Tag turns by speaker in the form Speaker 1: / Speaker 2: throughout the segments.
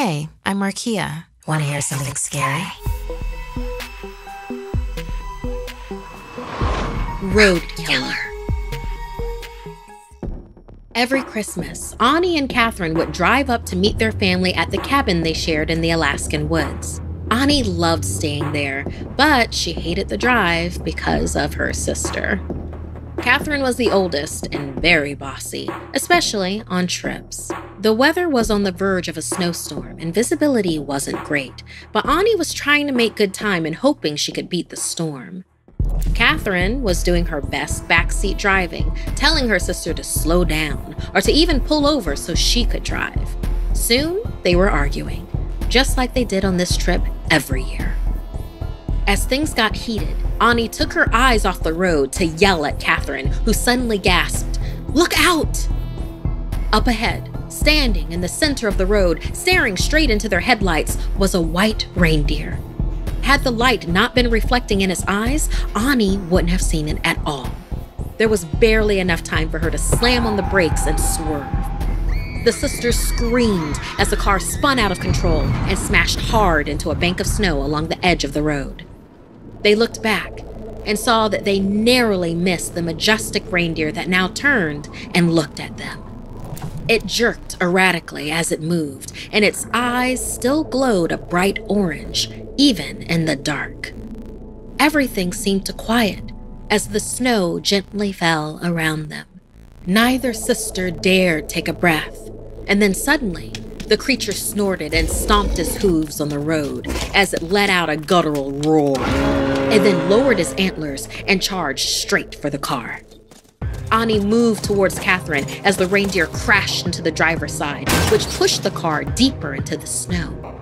Speaker 1: Hey, I'm Markia. Want to hear something scary?
Speaker 2: Roadkiller. Every Christmas, Ani and Catherine would drive up to meet their family at the cabin they shared in the Alaskan woods. Ani loved staying there, but she hated the drive because of her sister. Catherine was the oldest and very bossy, especially on trips. The weather was on the verge of a snowstorm and visibility wasn't great, but Ani was trying to make good time and hoping she could beat the storm. Catherine was doing her best backseat driving, telling her sister to slow down or to even pull over so she could drive. Soon, they were arguing, just like they did on this trip every year. As things got heated, Ani took her eyes off the road to yell at Catherine, who suddenly gasped, "Look out!" Up ahead, standing in the center of the road, staring straight into their headlights, was a white reindeer. Had the light not been reflecting in his eyes, Ani wouldn't have seen it at all. There was barely enough time for her to slam on the brakes and swerve. The sisters screamed as the car spun out of control and smashed hard into a bank of snow along the edge of the road. They looked back and saw that they narrowly missed the majestic reindeer that now turned and looked at them. It jerked erratically as it moved, and its eyes still glowed a bright orange, even in the dark. Everything seemed to quiet as the snow gently fell around them. Neither sister dared take a breath, and then suddenly, the creature snorted and stomped his hooves on the road as it let out a guttural roar, and then lowered his antlers and charged straight for the car. Ani moved towards Catherine as the reindeer crashed into the driver's side, which pushed the car deeper into the snow.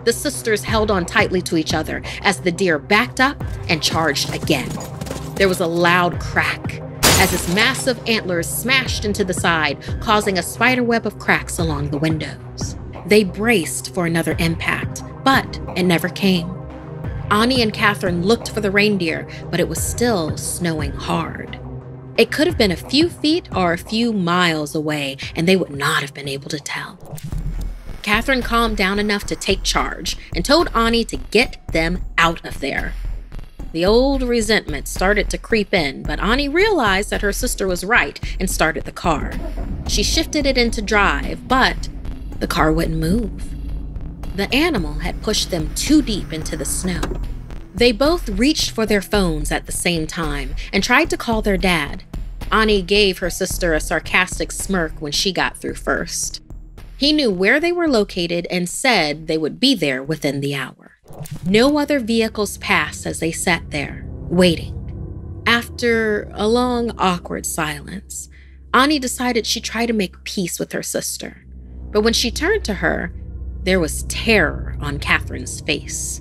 Speaker 2: The sisters held on tightly to each other as the deer backed up and charged again. There was a loud crack as its massive antlers smashed into the side, causing a spiderweb of cracks along the windows. They braced for another impact, but it never came. Ani and Catherine looked for the reindeer, but it was still snowing hard. It could have been a few feet or a few miles away, and they would not have been able to tell. Catherine calmed down enough to take charge and told Ani to get them out of there. The old resentment started to creep in, but Ani realized that her sister was right and started the car. She shifted it into drive, but the car wouldn't move. The animal had pushed them too deep into the snow. They both reached for their phones at the same time and tried to call their dad. Ani gave her sister a sarcastic smirk when she got through first. He knew where they were located and said they would be there within the hour. No other vehicles passed as they sat there, waiting. After a long, awkward silence, Ani decided she'd try to make peace with her sister. But when she turned to her, there was terror on Catherine's face.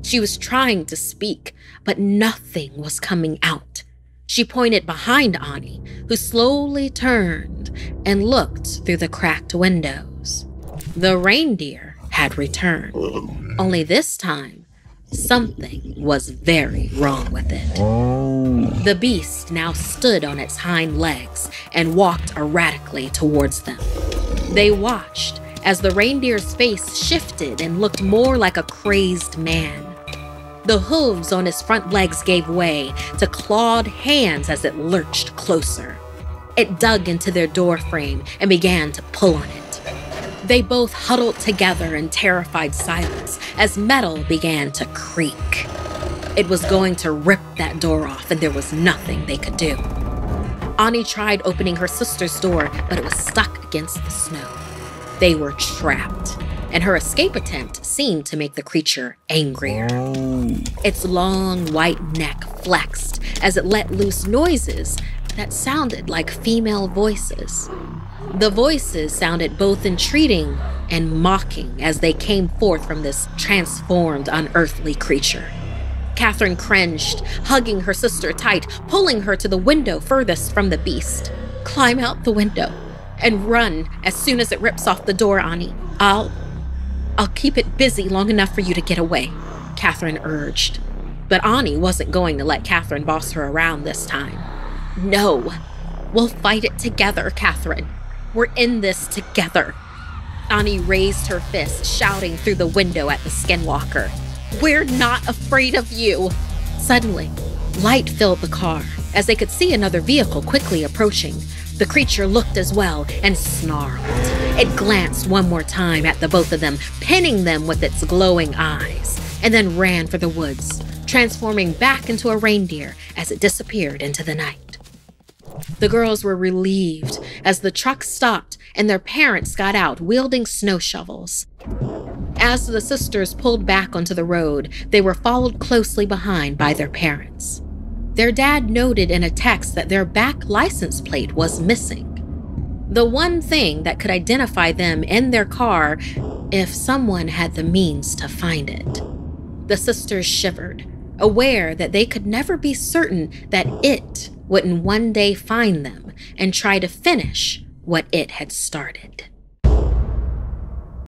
Speaker 2: She was trying to speak, but nothing was coming out. She pointed behind Ani, who slowly turned and looked through the cracked windows. The reindeer had returned. Only this time, something was very wrong with it. The beast now stood on its hind legs and walked erratically towards them. They watched as the reindeer's face shifted and looked more like a crazed man. The hooves on his front legs gave way to clawed hands as it lurched closer. It dug into their door frame and began to pull on it. They both huddled together in terrified silence as metal began to creak. It was going to rip that door off, and there was nothing they could do. Ani tried opening her sister's door, but it was stuck against the snow. They were trapped, and her escape attempt seemed to make the creature angrier. Its long white neck flexed as it let loose noises that sounded like female voices. The voices sounded both entreating and mocking as they came forth from this transformed, unearthly creature. Catherine cringed, hugging her sister tight, pulling her to the window furthest from the beast. "Climb out the window and run as soon as it rips off the door, Ani. I'll keep it busy long enough for you to get away," Catherine urged. But Ani wasn't going to let Catherine boss her around this time. "No, we'll fight it together, Catherine. We're in this together." Ani raised her fist, shouting through the window at the skinwalker, "We're not afraid of you!" Suddenly, light filled the car as they could see another vehicle quickly approaching. The creature looked as well and snarled. It glanced one more time at the both of them, pinning them with its glowing eyes, and then ran for the woods, transforming back into a reindeer as it disappeared into the night. The girls were relieved as the truck stopped and their parents got out wielding snow shovels. As the sisters pulled back onto the road, they were followed closely behind by their parents. Their dad noted in a text that their back license plate was missing, the one thing that could identify them in their car if someone had the means to find it. The sisters shivered, aware that they could never be certain that it wouldn't one day find them and try to finish what it had started.